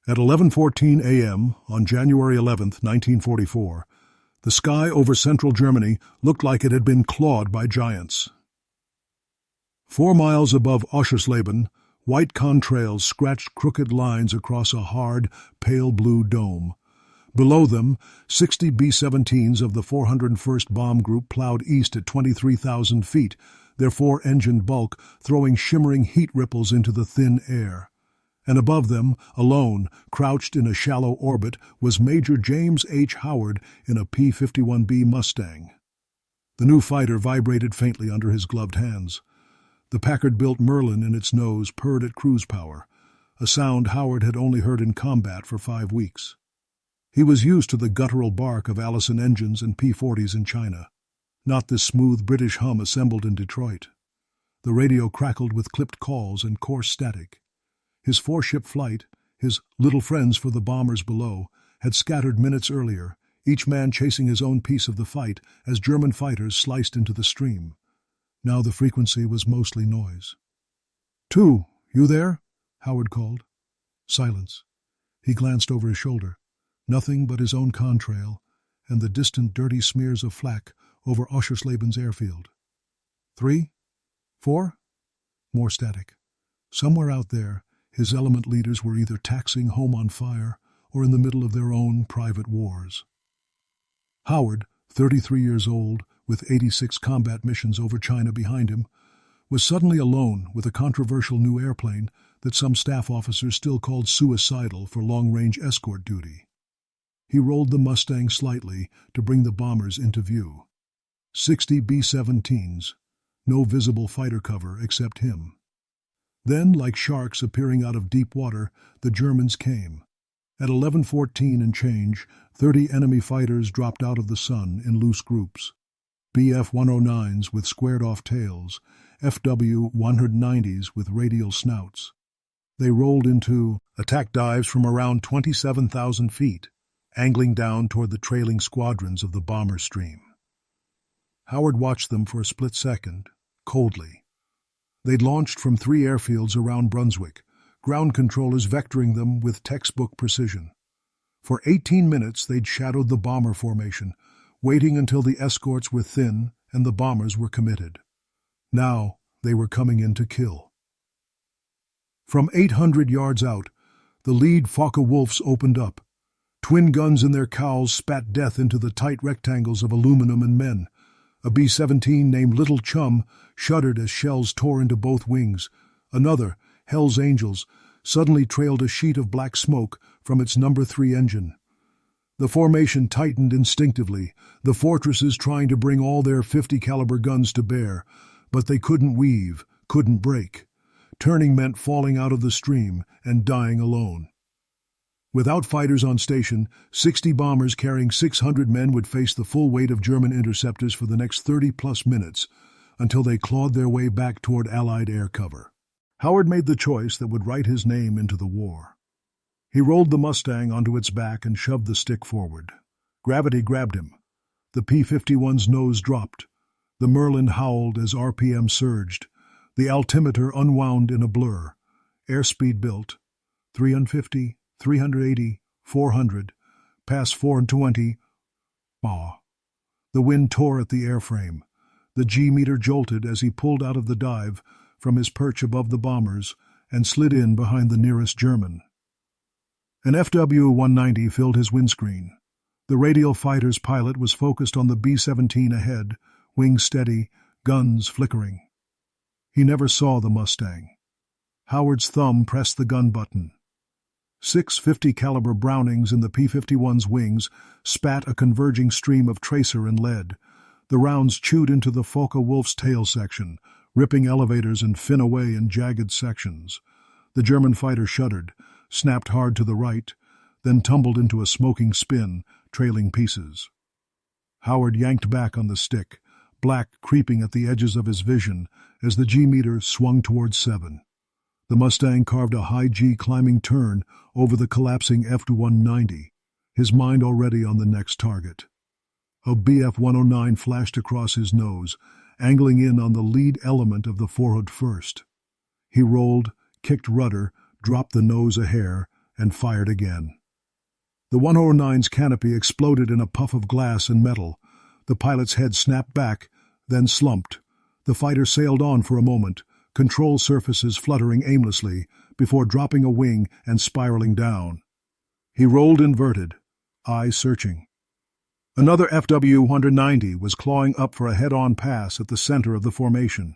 At 11:14 a.m. on January 11, 1944, the sky over central Germany looked like it had been clawed by giants. 4 miles above Oschersleben, white contrails scratched crooked lines across a hard, pale blue dome. Below them, 60 B-17s of the 401st Bomb Group plowed east at 23,000 feet, their four-engined bulk throwing shimmering heat ripples into the thin air. And above them, alone, crouched in a shallow orbit, was Major James H. Howard in a P-51B Mustang. The new fighter vibrated faintly under his gloved hands. The Packard-built Merlin in its nose purred at cruise power, a sound Howard had only heard in combat for 5 weeks. He was used to the guttural bark of Allison engines and P-40s in China, not this smooth British hum assembled in Detroit. The radio crackled with clipped calls and coarse static. His four-ship flight, his little friends for the bombers below, had scattered minutes earlier, each man chasing his own piece of the fight as German fighters sliced into the stream. Now the frequency was mostly noise. "Two, you there?" Howard called. Silence. He glanced over his shoulder. Nothing but his own contrail and the distant dirty smears of flak over Oschersleben's airfield. 3? 4? More static. Somewhere out there, his element leaders were either taxing home on fire or in the middle of their own private wars. Howard, 33 years old, with 86 combat missions over China behind him, was suddenly alone with a controversial new airplane that some staff officers still called Suicidal for long-range escort duty. He rolled the Mustang slightly to bring the bombers into view. 60 B-17s, no visible fighter cover except him. Then, like sharks appearing out of deep water, the Germans came. At 11:14 and change, 30 enemy fighters dropped out of the sun in loose groups. BF-109s with squared-off tails, FW-190s with radial snouts. They rolled into attack dives from around 27,000 feet, angling down toward the trailing squadrons of the bomber stream. Howard watched them for a split second, coldly. They'd launched from 3 airfields around Brunswick, ground controllers vectoring them with textbook precision. For 18 minutes they'd shadowed the bomber formation, waiting until the escorts were thin and the bombers were committed. Now they were coming in to kill. From 800 yards out, the lead Focke Wulfs opened up. Twin guns in their cowls spat death into the tight rectangles of aluminum and men. A B-17 named Little Chum shuddered as shells tore into both wings. Another, Hell's Angels, suddenly trailed a sheet of black smoke from its No. 3 engine. The formation tightened instinctively, the fortresses trying to bring all their 50-caliber guns to bear, but they couldn't weave, couldn't break. Turning meant falling out of the stream and dying alone. Without fighters on station, 60 bombers carrying 600 men would face the full weight of German interceptors for the next 30-plus minutes until they clawed their way back toward Allied air cover. Howard made the choice that would write his name into the war. He rolled the Mustang onto its back and shoved the stick forward. Gravity grabbed him. The P-51's nose dropped. The Merlin howled as RPM surged. The altimeter unwound in a blur. Airspeed built. 350, 380, 400, past 420. Bah. The wind tore at the airframe. The G-meter jolted as he pulled out of the dive from his perch above the bombers and slid in behind the nearest German. An FW-190 filled his windscreen. The radial fighter's pilot was focused on the B-17 ahead, wings steady, guns flickering. He never saw the Mustang. Howard's thumb pressed the gun button. 6 50-caliber Brownings in the P-51's wings spat a converging stream of tracer and lead. The rounds chewed into the Focke Wulf's tail section, ripping elevators and fin away in jagged sections. The German fighter shuddered, snapped hard to the right, then tumbled into a smoking spin, trailing pieces. Howard yanked back on the stick, black creeping at the edges of his vision as the G-meter swung towards 7. The Mustang carved a high G climbing turn over the collapsing F-190, his mind already on the next target. A BF-109 flashed across his nose, angling in on the lead element of the 401st. He rolled, kicked rudder, dropped the nose a hair, and fired again. The 109's canopy exploded in a puff of glass and metal. The pilot's head snapped back, then slumped. The fighter sailed on for a moment, control surfaces fluttering aimlessly, before dropping a wing and spiraling down. He rolled inverted, eyes searching. Another FW-190 was clawing up for a head-on pass at the center of the formation.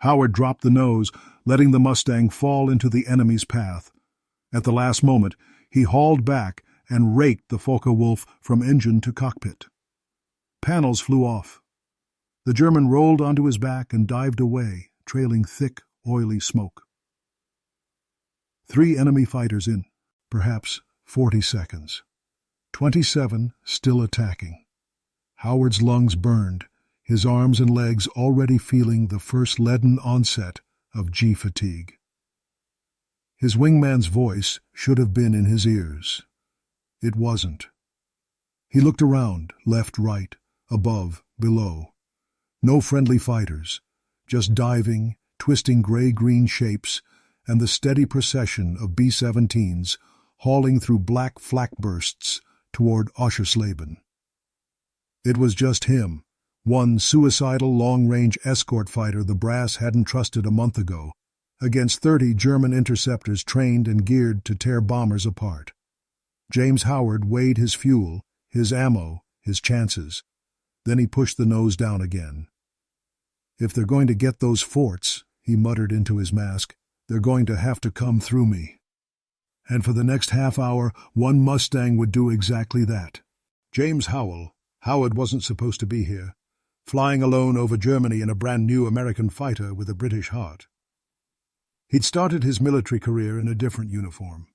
Howard dropped the nose, letting the Mustang fall into the enemy's path. At the last moment, he hauled back and raked the Focke Wulf from engine to cockpit. Panels flew off. The German rolled onto his back and dived away, trailing thick, oily smoke. 3 enemy fighters in, perhaps 40 seconds. 27 still attacking. Howard's lungs burned, his arms and legs already feeling the first leaden onset of G-fatigue. His wingman's voice should have been in his ears. It wasn't. He looked around, left, right, above, below. No friendly fighters, just diving, twisting gray-green shapes, and the steady procession of B-17s hauling through black flak bursts toward Oschersleben. It was just him, one suicidal long-range escort fighter the brass hadn't trusted a month ago, against 30 German interceptors trained and geared to tear bombers apart. James Howard weighed his fuel, his ammo, his chances. Then he pushed the nose down again. "If they're going to get those forts," he muttered into his mask, "they're going to have to come through me." And for the next half hour, one Mustang would do exactly that. James Howard wasn't supposed to be here, flying alone over Germany in a brand-new American fighter with a British heart. He'd started his military career in a different uniform.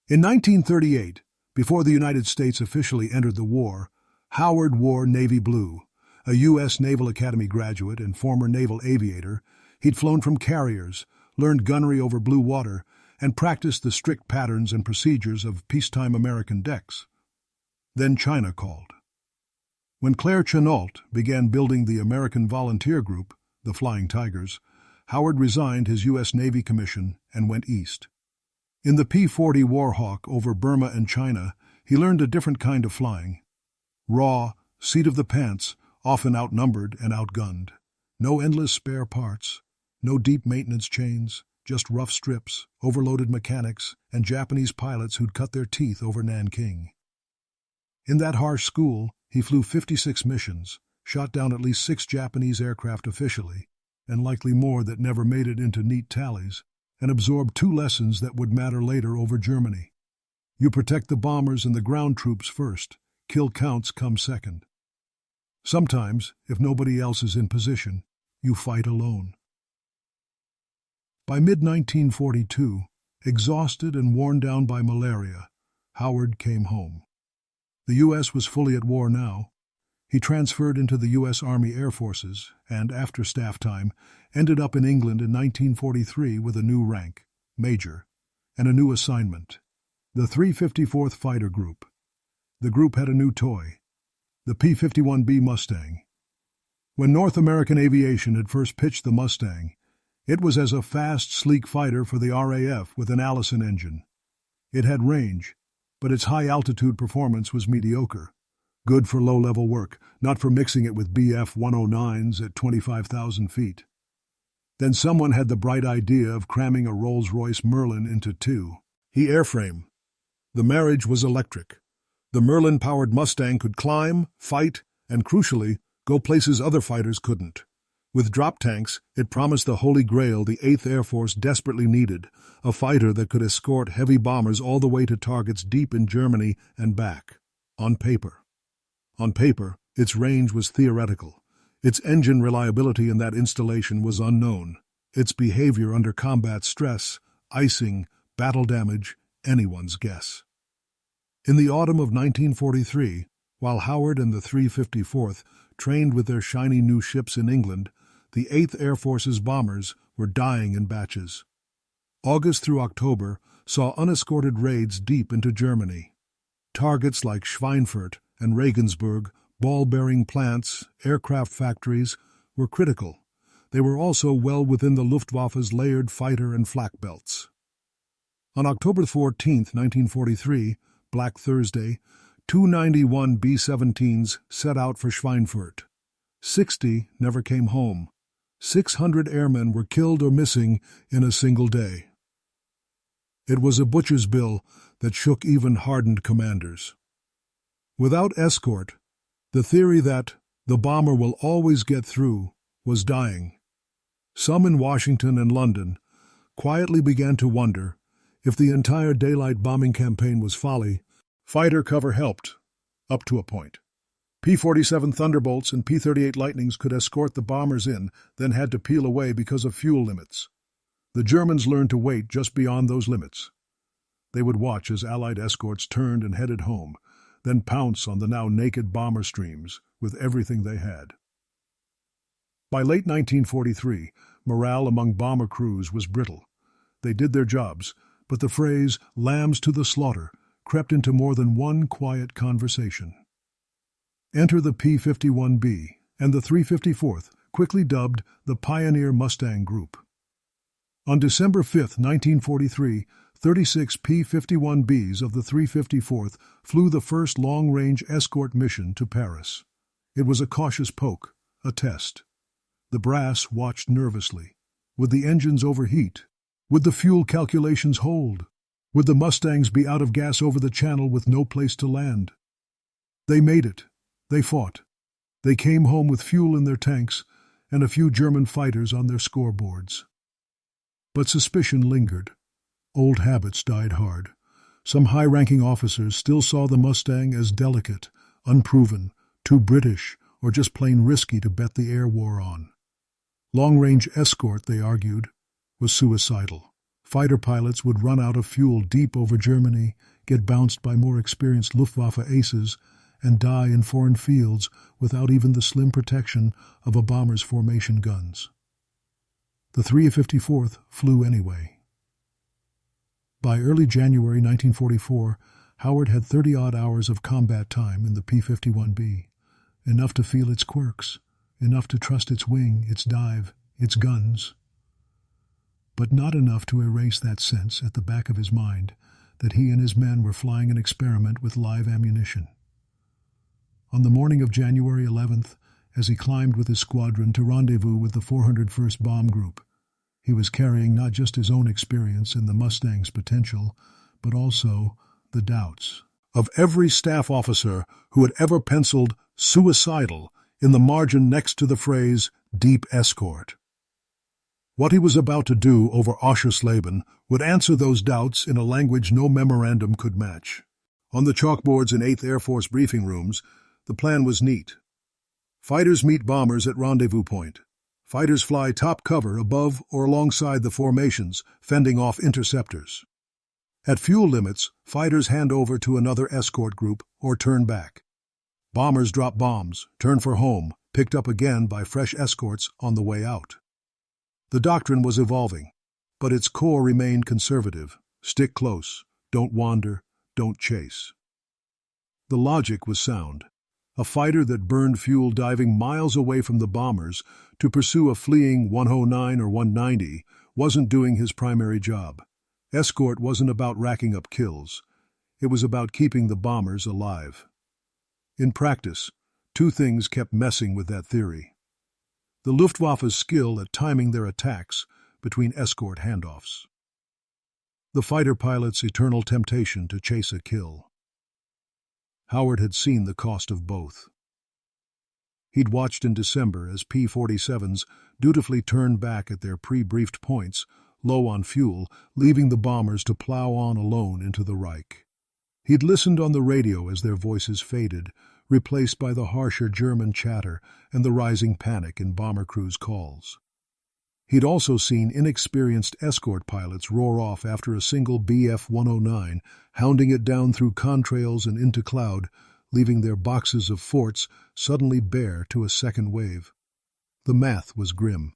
In 1938, before the United States officially entered the war, Howard wore navy blue. A U.S. Naval Academy graduate and former naval aviator, he'd flown from carriers, learned gunnery over blue water, and practiced the strict patterns and procedures of peacetime American decks. Then China called. When Claire Chennault began building the American volunteer group, the Flying Tigers, Howard resigned his U.S. Navy commission and went east. In the P-40 Warhawk over Burma and China, he learned a different kind of flying. Raw, seat-of-the-pants, often outnumbered and outgunned. No endless spare parts, no deep maintenance chains, just rough strips, overloaded mechanics, and Japanese pilots who'd cut their teeth over Nanking. In that harsh school, he flew 56 missions, shot down at least 6 Japanese aircraft officially, and likely more that never made it into neat tallies, and absorbed 2 lessons that would matter later over Germany. You protect the bombers and the ground troops first. Kill counts come second. Sometimes, if nobody else is in position, you fight alone. By mid-1942, exhausted and worn down by malaria, Howard came home. The U.S. was fully at war now. He transferred into the U.S. Army Air Forces and, after staff time, ended up in England in 1943 with a new rank, Major, and a new assignment, the 354th Fighter Group. The group had a new toy, the P-51B Mustang. When North American Aviation had first pitched the Mustang, it was as a fast, sleek fighter for the RAF with an Allison engine. It had range, but its high-altitude performance was mediocre. Good for low-level work, not for mixing it with BF-109s at 25,000 feet. Then someone had the bright idea of cramming a Rolls-Royce Merlin into 2. He airframe. The marriage was electric. The Merlin-powered Mustang could climb, fight, and crucially, go places other fighters couldn't. With drop tanks, it promised the holy grail the 8th Air Force desperately needed, a fighter that could escort heavy bombers all the way to targets deep in Germany and back. On paper. On paper, its range was theoretical. Its engine reliability in that installation was unknown. Its behavior under combat stress, icing, battle damage, anyone's guess. In the autumn of 1943, while Howard and the 354th trained with their shiny new ships in England, the 8th Air Force's bombers were dying in batches. August through October saw unescorted raids deep into Germany. Targets like Schweinfurt and Regensburg, ball-bearing plants, aircraft factories, were critical. They were also well within the Luftwaffe's layered fighter and flak belts. On October 14, 1943, Black Thursday, 291 B-17s set out for Schweinfurt. 60 never came home. 600 airmen were killed or missing in a single day. It was a butcher's bill that shook even hardened commanders. Without Escort, the theory that the bomber will always get through was dying. Some in Washington and London quietly began to wonder if the entire daylight bombing campaign was folly. Fighter cover helped, up to a point. P-47 Thunderbolts and P-38 Lightnings could escort the bombers in, then had to peel away because of fuel limits. The Germans learned to wait just beyond those limits. They would watch as Allied escorts turned and headed home, then pounce on the now naked bomber streams with everything they had. By late 1943, morale among bomber crews was brittle. They did their jobs, but the phrase "lambs to the slaughter" crept into more than one quiet conversation. Enter the P-51B and the 354th, quickly dubbed the Pioneer Mustang Group. On December 5, 1943, 36 P-51Bs of the 354th flew the first long-range escort mission to Paris. It was a cautious poke, a test. The brass watched nervously. Would the engines overheat? Would the fuel calculations hold? Would the Mustangs be out of gas over the channel with no place to land? They made it. They fought. They came home with fuel in their tanks and a few German fighters on their scoreboards. But suspicion lingered. Old habits died hard. Some high-ranking officers still saw the Mustang as delicate, unproven, too British, or just plain risky to bet the air war on. Long-range escort, they argued, was suicidal. Fighter pilots would run out of fuel deep over Germany, get bounced by more experienced Luftwaffe aces, and die in foreign fields without even the slim protection of a bomber's formation guns. The 354th flew anyway. By early January 1944, Howard had 30-odd hours of combat time in the P-51B, enough to feel its quirks, enough to trust its wing, its dive, its guns, but not enough to erase that sense at the back of his mind that he and his men were flying an experiment with live ammunition. On the morning of January 11th, as he climbed with his squadron to rendezvous with the 401st Bomb Group, he was carrying not just his own experience and the Mustang's potential, but also the doubts of every staff officer who had ever penciled "suicidal" in the margin next to the phrase "deep escort." What he was about to do over Oschersleben would answer those doubts in a language no memorandum could match. On the chalkboards in 8th Air Force briefing rooms, the plan was neat. Fighters meet bombers at rendezvous point. Fighters fly top cover above or alongside the formations, fending off interceptors. At fuel limits, fighters hand over to another escort group or turn back. Bombers drop bombs, turn for home, picked up again by fresh escorts on the way out. The doctrine was evolving, but its core remained conservative. Stick close, don't wander, don't chase. The logic was sound. A fighter that burned fuel diving miles away from the bombers to pursue a fleeing 109 or 190 wasn't doing his primary job. Escort wasn't about racking up kills. It was about keeping the bombers alive. In practice, two things kept messing with that theory: the Luftwaffe's skill at timing their attacks between escort handoffs, the fighter pilot's eternal temptation to chase a kill. Howard had seen the cost of both. He'd watched in December as P-47s dutifully turned back at their pre-briefed points, low on fuel, leaving the bombers to plow on alone into the Reich. He'd listened on the radio as their voices faded, replaced by the harsher German chatter and the rising panic in bomber crews' calls. He'd also seen inexperienced escort pilots roar off after a single Bf-109, hounding it down through contrails and into cloud, leaving their boxes of forts suddenly bare to a second wave. The math was grim.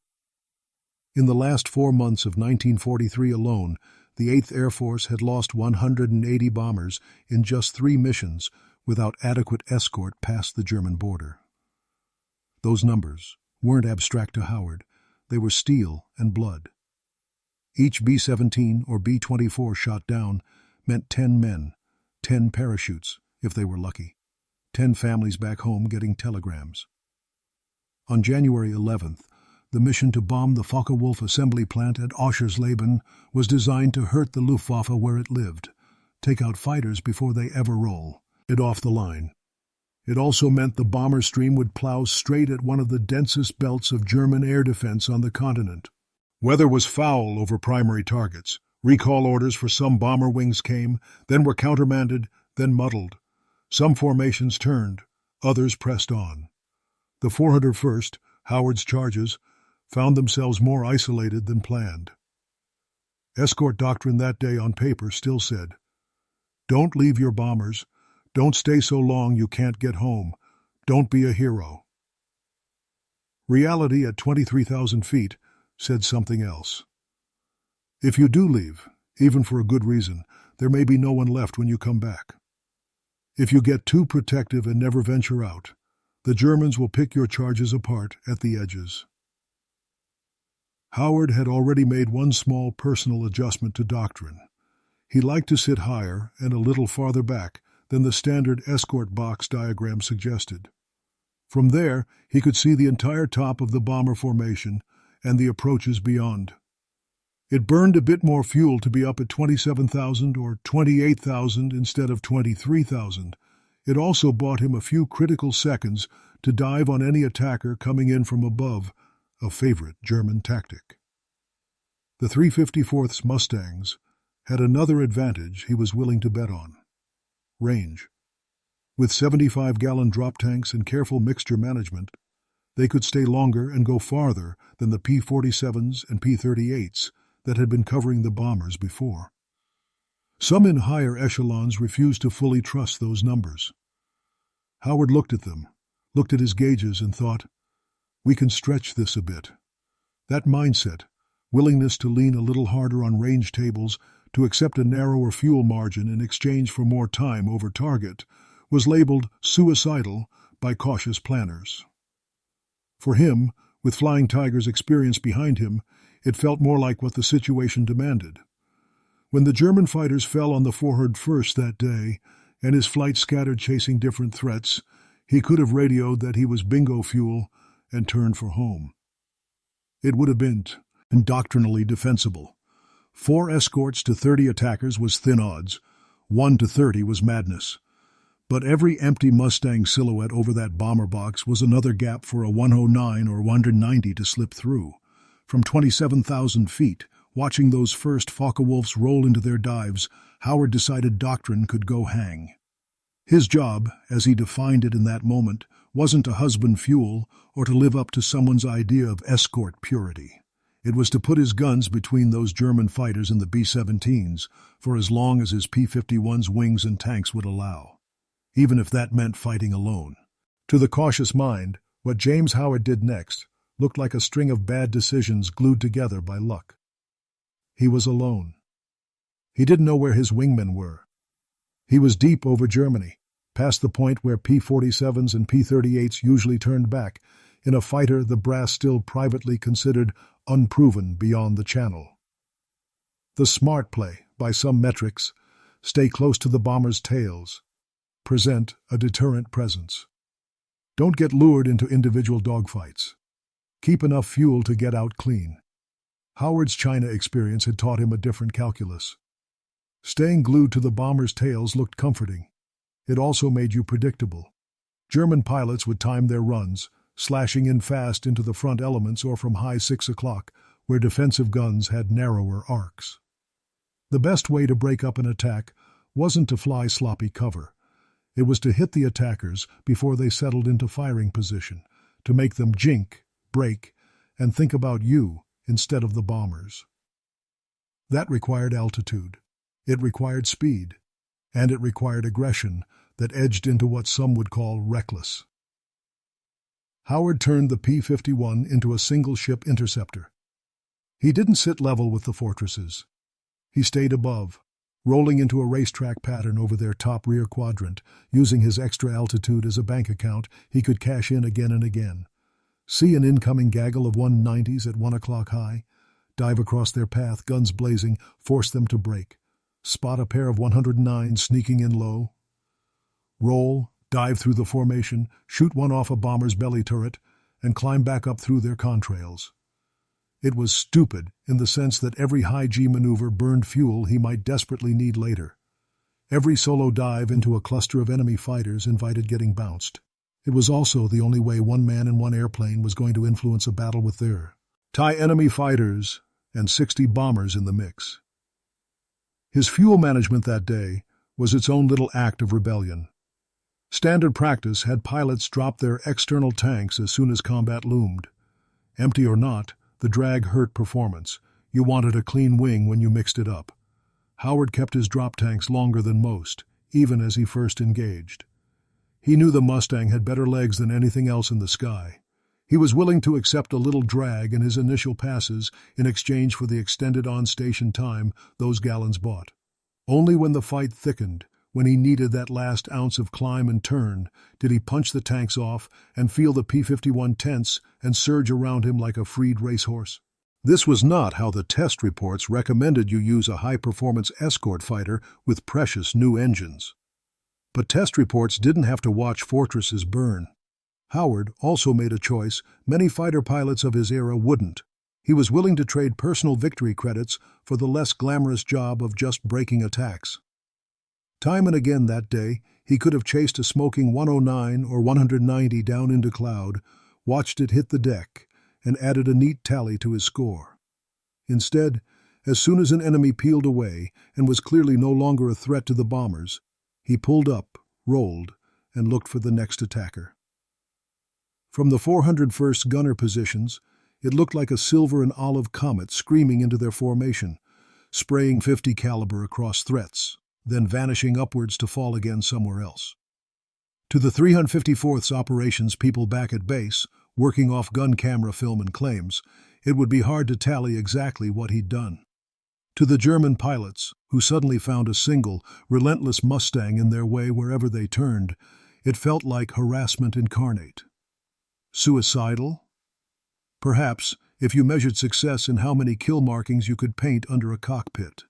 In the last 4 months of 1943 alone, the 8th Air Force had lost 180 bombers in just 3 missions without adequate escort past the German border. Those numbers weren't abstract to Howard. They were steel and blood. Each B-17 or B-24 shot down meant 10 men, 10 parachutes, if they were lucky, 10 families back home getting telegrams. On January 11th, the mission to bomb the Focke Wulf assembly plant at Oschersleben was designed to hurt the Luftwaffe where it lived, take out fighters before they ever roll it off the line. It also meant the bomber stream would plow straight at one of the densest belts of German air defense on the continent. Weather was foul over primary targets. Recall orders for some bomber wings came, then were countermanded, then muddled. Some formations turned, others pressed on. The 401st, Howard's charges, found themselves more isolated than planned. Escort doctrine that day on paper still said, "Don't leave your bombers. Don't stay so long you can't get home. Don't be a hero." Reality at 23,000 feet said something else. If you do leave, even for a good reason, there may be no one left when you come back. If you get too protective and never venture out, the Germans will pick your charges apart at the edges. Howard had already made one small personal adjustment to doctrine. He liked to sit higher and a little farther back than the standard escort box diagram suggested. From there, he could see the entire top of the bomber formation and the approaches beyond. It burned a bit more fuel to be up at 27,000 or 28,000 instead of 23,000. It also bought him a few critical seconds to dive on any attacker coming in from above, a favorite German tactic. The 354th's Mustangs had another advantage he was willing to bet on: range. With 75-gallon drop tanks and careful mixture management, they could stay longer and go farther than the P-47s and P-38s that had been covering the bombers before. Some in higher echelons refused to fully trust those numbers. Howard looked at them, looked at his gauges and thought, "We can stretch this a bit." That mindset, willingness to lean a little harder on range tables, to accept a narrower fuel margin in exchange for more time over target, was labeled suicidal by cautious planners. For him, with Flying Tiger's experience behind him, it felt more like what the situation demanded. When the German fighters fell on the 401st that day, and his flight scattered chasing different threats, he could have radioed that he was bingo fuel and turned for home. It would have been doctrinally defensible. 4 escorts to 30 attackers was thin odds. 1 to 30 was madness. But every empty Mustang silhouette over that bomber box was another gap for a 109 or 190 to slip through. From 27,000 feet, watching those first Focke Wulfs roll into their dives, Howard decided doctrine could go hang. His job, as he defined it in that moment, wasn't to husband fuel or to live up to someone's idea of escort purity. It was to put his guns between those German fighters and the B-17s for as long as his P-51's wings and tanks would allow, even if that meant fighting alone. To the cautious mind, what James Howard did next looked like a string of bad decisions glued together by luck. He was alone. He didn't know where his wingmen were. He was deep over Germany, past the point where P-47s and P-38s usually turned back, in a fighter the brass still privately considered unproven beyond the Channel. The smart play, by some metrics, stay close to the bombers' tails, present a deterrent presence. Don't get lured into individual dogfights. Keep enough fuel to get out clean. Howard's China experience had taught him a different calculus. Staying glued to the bombers' tails looked comforting. It also made you predictable. German pilots would time their runs, slashing in fast into the front elements or from high 6 o'clock, where defensive guns had narrower arcs. The best way to break up an attack wasn't to fly sloppy cover. It was to hit the attackers before they settled into firing position, to make them jink, break, and think about you instead of the bombers. That required altitude. It required speed. And it required aggression that edged into what some would call reckless. Howard turned the P-51 into a single-ship interceptor. He didn't sit level with the fortresses. He stayed above, rolling into a racetrack pattern over their top rear quadrant, using his extra altitude as a bank account he could cash in again and again. See an incoming gaggle of 190s at 1 o'clock high, dive across their path, guns blazing, force them to brake. Spot a pair of 109 sneaking in low. Roll, dive through the formation, shoot one off a bomber's belly turret, and climb back up through their contrails. It was stupid in the sense that every high-G maneuver burned fuel he might desperately need later. Every solo dive into a cluster of enemy fighters invited getting bounced. It was also the only way one man in one airplane was going to influence a battle with their enemy fighters and 60 bombers in the mix. His fuel management that day was its own little act of rebellion. Standard practice had pilots drop their external tanks as soon as combat loomed. Empty or not, the drag hurt performance. You wanted a clean wing when you mixed it up. Howard kept his drop tanks longer than most, even as he first engaged. He knew the Mustang had better legs than anything else in the sky. He was willing to accept a little drag in his initial passes in exchange for the extended on-station time those gallons bought. Only when the fight thickened, when he needed that last ounce of climb and turn, did he punch the tanks off and feel the P-51 tense and surge around him like a freed racehorse. This was not how the test reports recommended you use a high-performance escort fighter with precious new engines. But test reports didn't have to watch fortresses burn. Howard also made a choice many fighter pilots of his era wouldn't. He was willing to trade personal victory credits for the less glamorous job of just breaking attacks. Time and again that day, he could have chased a smoking 109 or 190 down into cloud, watched it hit the deck, and added a neat tally to his score. Instead, as soon as an enemy peeled away and was clearly no longer a threat to the bombers, he pulled up, rolled, and looked for the next attacker. From the 401st gunner positions, it looked like a silver and olive comet screaming into their formation, spraying 50 caliber across threats, then vanishing upwards to fall again somewhere else. To the 354th's operations people back at base, working off gun camera film and claims, it would be hard to tally exactly what he'd done. To the German pilots, who suddenly found a single, relentless Mustang in their way wherever they turned, it felt like harassment incarnate. Suicidal? Perhaps, if you measured success in how many kill markings you could paint under a cockpit.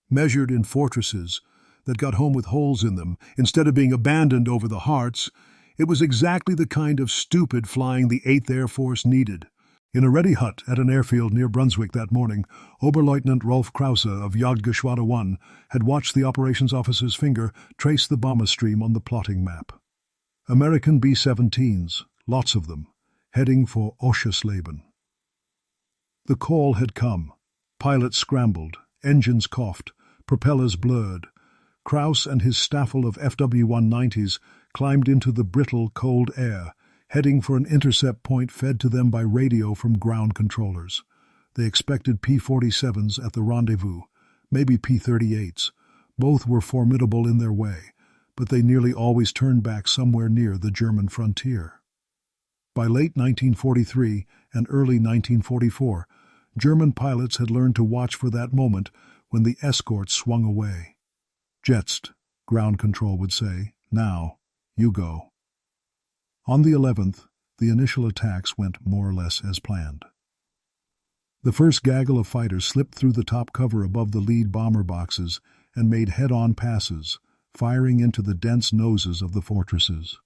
Measured in fortresses that got home with holes in them, instead of being abandoned over the hearts, it was exactly the kind of stupid flying the 8th Air Force needed. In a ready hut at an airfield near Brunswick that morning, Oberleutnant Rolf Krause of Jagdgeschwader 1 had watched the operations officer's finger trace the bomber stream on the plotting map. American B-17s, lots of them, heading for Oschersleben. The call had come. Pilots scrambled, engines coughed, propellers blurred. Krause and his staffel of FW-190s climbed into the brittle, cold air, heading for an intercept point fed to them by radio from ground controllers. They expected P-47s at the rendezvous, maybe P-38s. Both were formidable in their way, but they nearly always turned back somewhere near the German frontier. By late 1943 and early 1944, German pilots had learned to watch for that moment when the Escort swung away. "Jetzt," ground control would say, "now, you go." On the 11th, the initial attacks went more or less as planned. The first gaggle of fighters slipped through the top cover above the lead bomber boxes and made head-on passes, firing into the dense noses of the fortresses.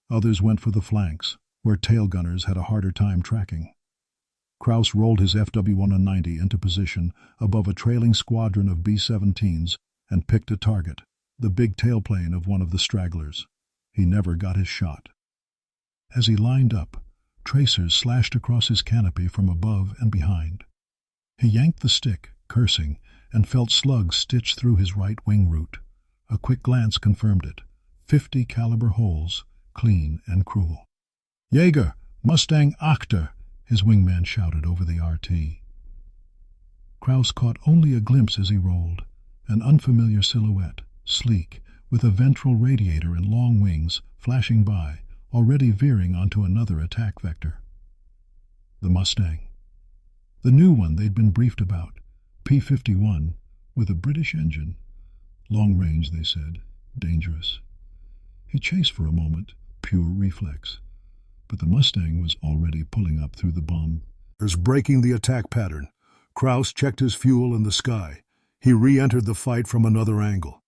Others went for the flanks, where tail gunners had a harder time tracking. Krause rolled his FW-190 into position above a trailing squadron of B-17s and picked a target, the big tailplane of one of the stragglers. He never got his shot. As he lined up, tracers slashed across his canopy from above and behind. He yanked the stick, cursing, and felt slugs stitch through his right wing root. A quick glance confirmed it. 50 caliber holes, clean and cruel. "Jäger, Mustang Achter," his wingman shouted over the RT. Krause caught only a glimpse as he rolled, an unfamiliar silhouette, sleek, with a ventral radiator and long wings, flashing by, already veering onto another attack vector. The Mustang. The new one they'd been briefed about, P-51, with a British engine. Long range, they said, dangerous. He chased for a moment, pure reflex. But the Mustang was already pulling up through the bomb. Breaking the attack pattern, Kraus checked his fuel in the sky. He re-entered the fight from another angle.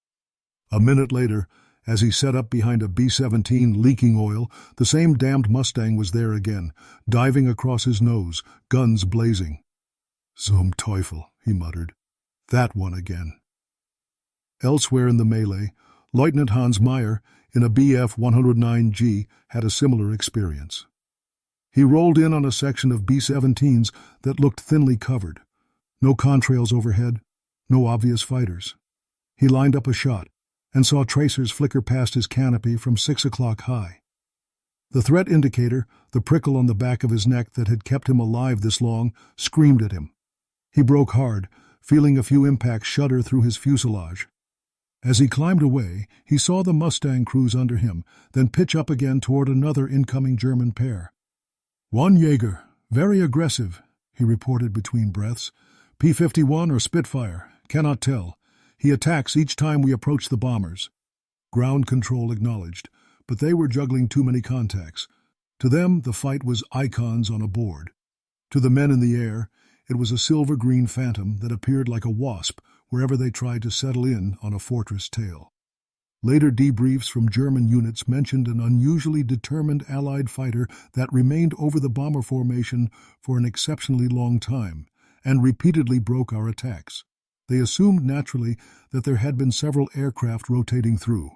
A minute later, as he set up behind a B-17 leaking oil, the same damned Mustang was there again, diving across his nose, guns blazing. "Zum Teufel," he muttered. "That one again." Elsewhere in the melee, Lieutenant Hans Meyer, in a Bf-109G, had a similar experience. He rolled in on a section of B-17s that looked thinly covered. No contrails overhead, no obvious fighters. He lined up a shot and saw tracers flicker past his canopy from 6 o'clock high. The threat indicator, the prickle on the back of his neck that had kept him alive this long, screamed at him. He broke hard, feeling a few impacts shudder through his fuselage. As he climbed away, he saw the Mustang cruise under him, then pitch up again toward another incoming German pair. "One Jaeger, very aggressive," he reported between breaths. "P-51 or Spitfire, cannot tell. He attacks each time we approach the bombers." Ground control acknowledged, but they were juggling too many contacts. To them, the fight was icons on a board. To the men in the air, it was a silver-green phantom that appeared like a wasp wherever they tried to settle in on a fortress tail. Later debriefs from German units mentioned an unusually determined Allied fighter that remained over the bomber formation for an exceptionally long time and repeatedly broke our attacks. They assumed naturally that there had been several aircraft rotating through.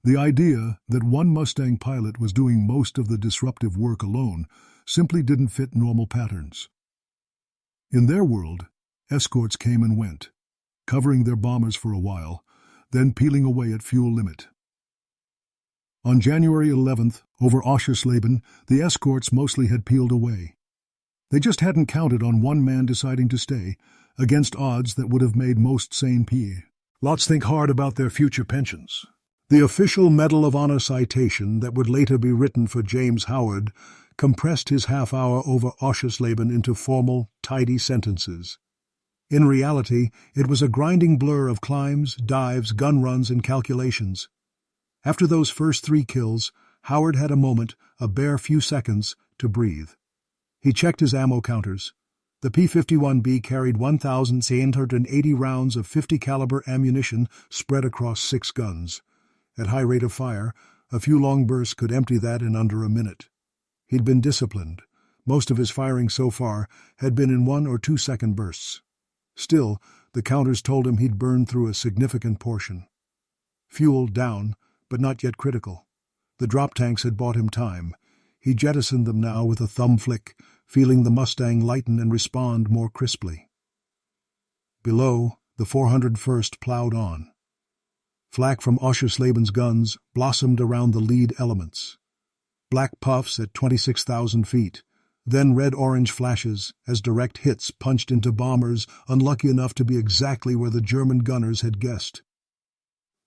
The idea that one Mustang pilot was doing most of the disruptive work alone simply didn't fit normal patterns. In their world, escorts came and went, covering their bombers for a while, then peeling away at fuel limit. On January 11th, over Oschersleben, the escorts mostly had peeled away. They just hadn't counted on one man deciding to stay, against odds that would have made most sane pilots think hard about their future pensions. The official Medal of Honor citation that would later be written for James Howard compressed his half-hour over Oschersleben into formal, tidy sentences. In reality, it was a grinding blur of climbs, dives, gun runs, and calculations. After those first 3 kills, Howard had a moment, a bare few seconds, to breathe. He checked his ammo counters. The P-51B carried 1,680 rounds of 50 caliber ammunition spread across 6 guns. At high rate of fire, a few long bursts could empty that in under a minute. He'd been disciplined. Most of his firing so far had been in 1 or 2 second bursts. Still, the counters told him he'd burned through a significant portion. Fuel down, but not yet critical. The drop tanks had bought him time. He jettisoned them now with a thumb flick, feeling the Mustang lighten and respond more crisply. Below, the 401st plowed on. Flak from Oschersleben's guns blossomed around the lead elements. Black puffs at 26,000 feet, then red-orange flashes as direct hits punched into bombers unlucky enough to be exactly where the German gunners had guessed.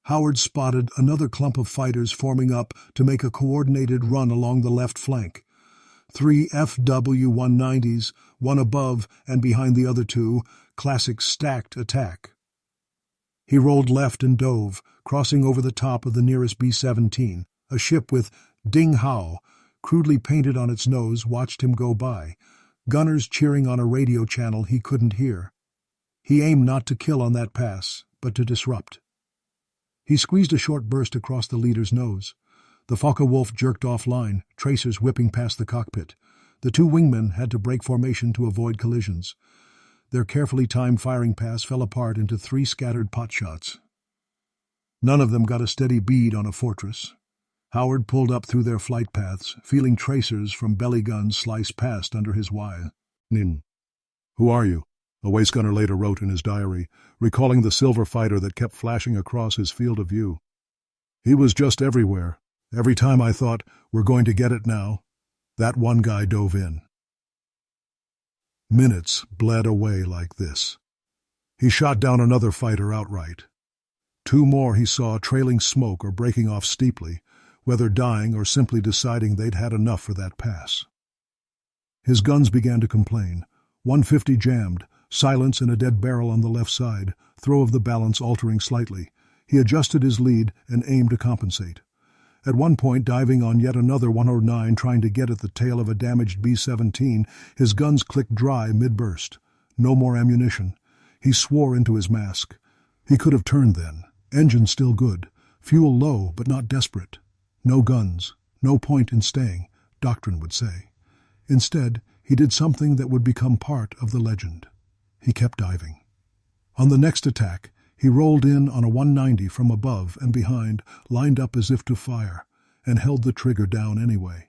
Howard spotted another clump of fighters forming up to make a coordinated run along the left flank. 3 FW-190s, one above and behind the other 2, classic stacked attack. He rolled left and dove, crossing over the top of the nearest B-17. A ship with Ding Hao crudely painted on its nose watched him go by, gunners cheering on a radio channel he couldn't hear. He aimed not to kill on that pass, but to disrupt. He squeezed a short burst across the leader's nose. The Focke Wulf jerked offline, tracers whipping past the cockpit. The 2 wingmen had to break formation to avoid collisions. Their carefully timed firing pass fell apart into 3 scattered potshots. None of them got a steady bead on a fortress. Howard pulled up through their flight paths, feeling tracers from belly guns slice past under his wire. "Nin. Who are you?" a waist gunner later wrote in his diary, recalling the silver fighter that kept flashing across his field of view. "He was just everywhere. Every time I thought, we're going to get it now, that one guy dove in." Minutes bled away like this. He shot down another fighter outright. 2 more he saw trailing smoke or breaking off steeply, whether dying or simply deciding they'd had enough for that pass. His guns began to complain. 150 jammed, silence and a dead barrel on the left side, throw of the balance altering slightly. He adjusted his lead and aimed to compensate. At one point, diving on yet another 109 trying to get at the tail of a damaged B-17, his guns clicked dry mid-burst. No more ammunition. He swore into his mask. He could have turned then. Engine still good. Fuel low, but not desperate. No guns. No point in staying, Doctrine would say. Instead, he did something that would become part of the legend. He kept diving. On the next attack, he rolled in on a 190 from above and behind, lined up as if to fire, and held the trigger down anyway.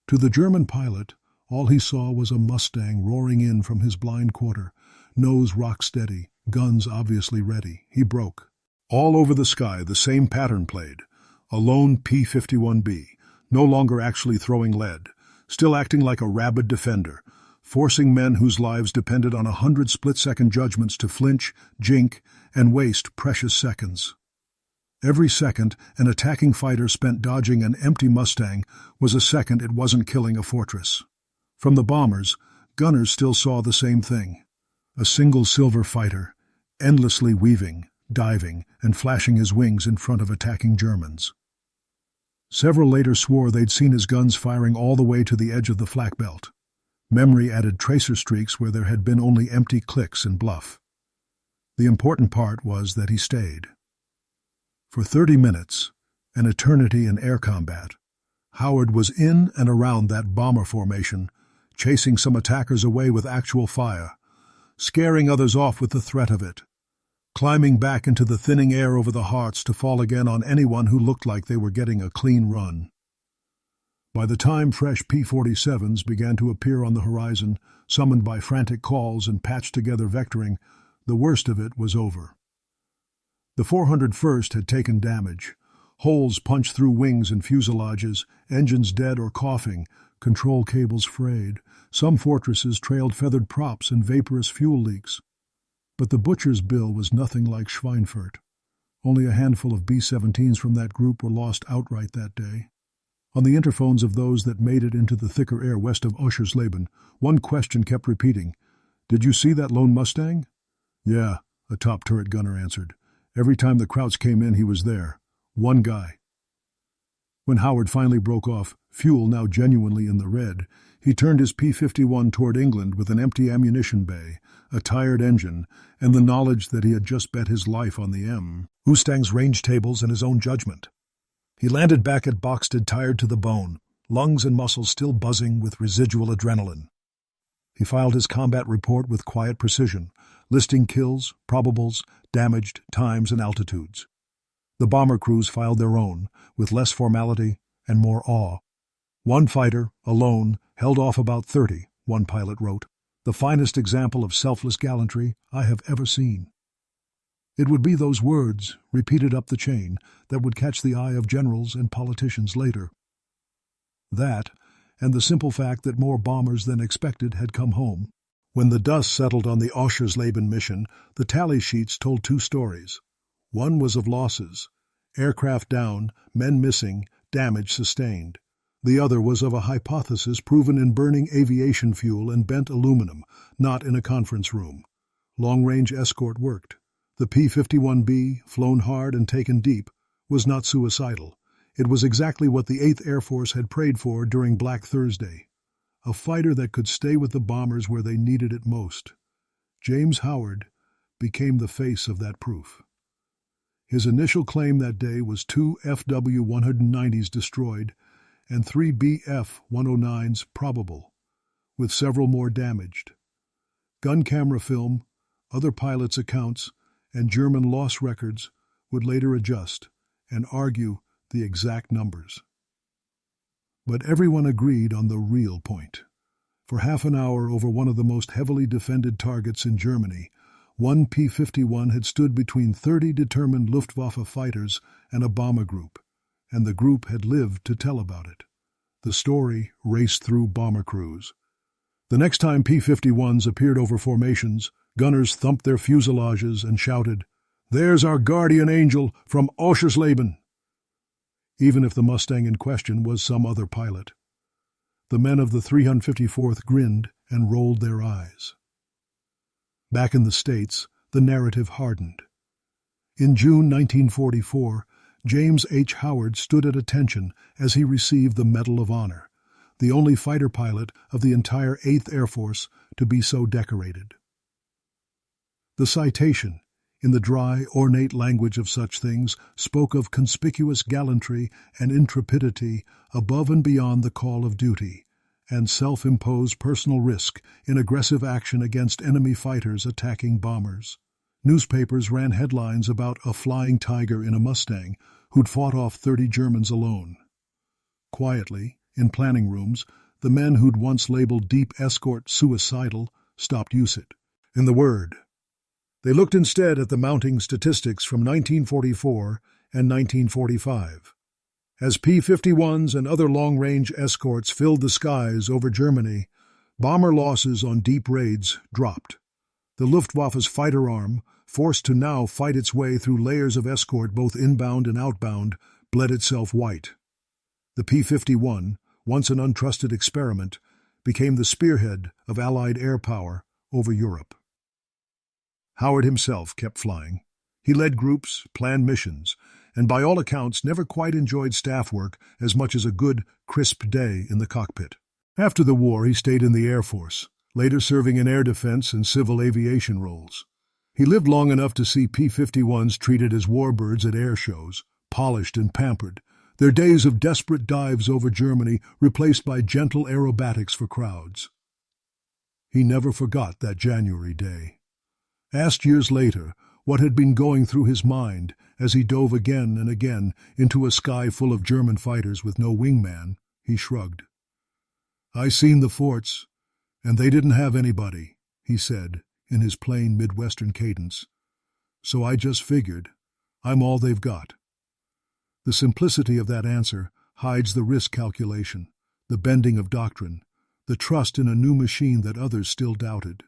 To the German pilot, all he saw was a Mustang roaring in from his blind quarter, nose rock steady, guns obviously ready. He broke. All over the sky the same pattern played. A lone P-51B, no longer actually throwing lead, still acting like a rabid defender, forcing men whose lives depended on 100 split-second judgments to flinch, jink, and waste precious seconds. Every second an attacking fighter spent dodging an empty Mustang was a second it wasn't killing a fortress. From the bombers, gunners still saw the same thing. A single silver fighter, endlessly weaving, diving, and flashing his wings in front of attacking Germans. Several later swore they'd seen his guns firing all the way to the edge of the flak belt. Memory added tracer streaks where there had been only empty clicks and bluff. The important part was that he stayed. For 30 minutes, an eternity in air combat, Howard was in and around that bomber formation, chasing some attackers away with actual fire, scaring others off with the threat of it, climbing back into the thinning air over the hearts to fall again on anyone who looked like they were getting a clean run. By the time fresh P-47s began to appear on the horizon, summoned by frantic calls and patched-together vectoring, the worst of it was over. The 401st had taken damage. Holes punched through wings and fuselages, engines dead or coughing, control cables frayed. Some fortresses trailed feathered props and vaporous fuel leaks. But the butcher's bill was nothing like Schweinfurt. Only a handful of B-17s from that group were lost outright that day. On the interphones of those that made it into the thicker air west of Oschersleben, one question kept repeating. "Did you see that lone Mustang?" "Yeah," a top turret gunner answered. "Every time the Krauts came in, he was there. One guy." When Howard finally broke off, fuel now genuinely in the red, he turned his P-51 toward England with an empty ammunition bay, a tired engine, and the knowledge that he had just bet his life on the Mustang's range tables and his own judgment. He landed back at Boxted tired to the bone, lungs and muscles still buzzing with residual adrenaline. He filed his combat report with quiet precision, listing kills, probables, damaged, times, and altitudes. The bomber crews filed their own, with less formality and more awe. One fighter, alone, held off about 30, one pilot wrote. The finest example of selfless gallantry I have ever seen. It would be those words, repeated up the chain, that would catch the eye of generals and politicians later. That, and the simple fact that more bombers than expected had come home. When the dust settled on the Oschersleben mission, the tally sheets told two stories. One was of losses, aircraft down, men missing, damage sustained. The other was of a hypothesis proven in burning aviation fuel and bent aluminum, not in a conference room. Long-range escort worked. The P-51B, flown hard and taken deep, was not suicidal. It was exactly what the 8th Air Force had prayed for during Black Thursday. A fighter that could stay with the bombers where they needed it most. James Howard became the face of that proof. His initial claim that day was 2 FW-190s destroyed and 3 BF-109s probable, with several more damaged. Gun camera film, other pilots' accounts, and German loss records would later adjust and argue the exact numbers. But everyone agreed on the real point. For half an hour over one of the most heavily defended targets in Germany, one P-51 had stood between 30 determined Luftwaffe fighters and a bomber group, and the group had lived to tell about it. The story raced through bomber crews. The next time P-51s appeared over formations, gunners thumped their fuselages and shouted, "There's our guardian angel from Oschersleben!" Even if the Mustang in question was some other pilot. The men of the 354th grinned and rolled their eyes. Back in the States, the narrative hardened. In June 1944, James H. Howard stood at attention as he received the Medal of Honor, the only fighter pilot of the entire 8th Air Force to be so decorated. The citation, in the dry, ornate language of such things, spoke of conspicuous gallantry and intrepidity above and beyond the call of duty, and self-imposed personal risk in aggressive action against enemy fighters attacking bombers. Newspapers ran headlines about a flying tiger in a Mustang who'd fought off 30 Germans alone. Quietly, in planning rooms, the men who'd once labeled deep Escort suicidal stopped usage. In the word, they looked instead at the mounting statistics from 1944 and 1945. As P-51s and other long-range escorts filled the skies over Germany, bomber losses on deep raids dropped. The Luftwaffe's fighter arm, forced to now fight its way through layers of escort both inbound and outbound, bled itself white. The P-51, once an untrusted experiment, became the spearhead of Allied air power over Europe. Howard himself kept flying. He led groups, planned missions, and by all accounts never quite enjoyed staff work as much as a good, crisp day in the cockpit. After the war, he stayed in the Air Force, later serving in air defense and civil aviation roles. He lived long enough to see P-51s treated as warbirds at air shows, polished and pampered, their days of desperate dives over Germany replaced by gentle aerobatics for crowds. He never forgot that January day. Asked years later what had been going through his mind as he dove again and again into a sky full of German fighters with no wingman, he shrugged. "I seen the forts, and they didn't have anybody," he said in his plain Midwestern cadence. "So I just figured, I'm all they've got." The simplicity of that answer hides the risk calculation, the bending of doctrine, the trust in a new machine that others still doubted.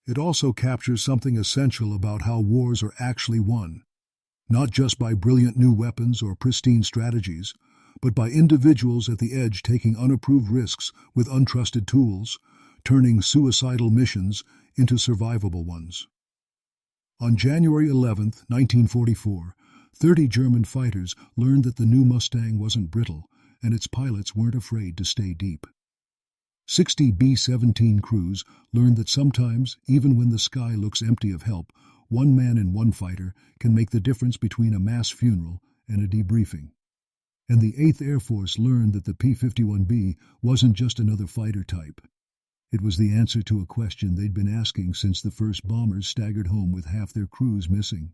It also captures something essential about how wars are actually won, not just by brilliant new weapons or pristine strategies, but by individuals at the edge taking unapproved risks with untrusted tools, turning suicidal missions into survivable ones. On January 11, 1944, 30 German fighters learned that the new Mustang wasn't brittle, and its pilots weren't afraid to stay deep. 60 B-17 crews learned that sometimes, even when the sky looks empty of help, one man and one fighter can make the difference between a mass funeral and a debriefing. And the 8th Air Force learned that the P-51B wasn't just another fighter type. It was the answer to a question they'd been asking since the first bombers staggered home with half their crews missing.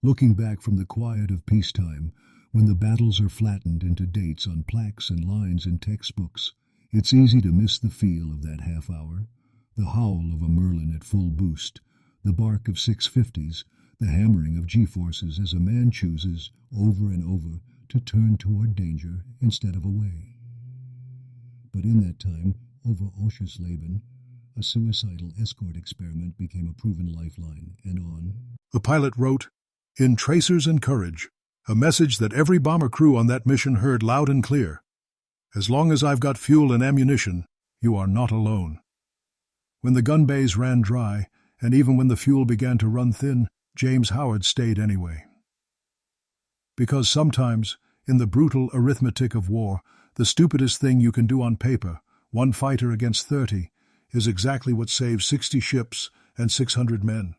Looking back from the quiet of peacetime, when the battles are flattened into dates on plaques and lines in textbooks, it's easy to miss the feel of that half hour, the howl of a Merlin at full boost, the bark of 650s, the hammering of G-forces as a man chooses, over and over, to turn toward danger instead of away. But in that time, over Oschersleben, a suicidal escort experiment became a proven lifeline, and on. The pilot wrote, "In Tracers and Courage, a message that every bomber crew on that mission heard loud and clear. As long as I've got fuel and ammunition, you are not alone." When the gun bays ran dry, and even when the fuel began to run thin, James Howard stayed anyway. Because sometimes, in the brutal arithmetic of war, the stupidest thing you can do on paper, one fighter against 30, is exactly what saves 60 ships and 600 men.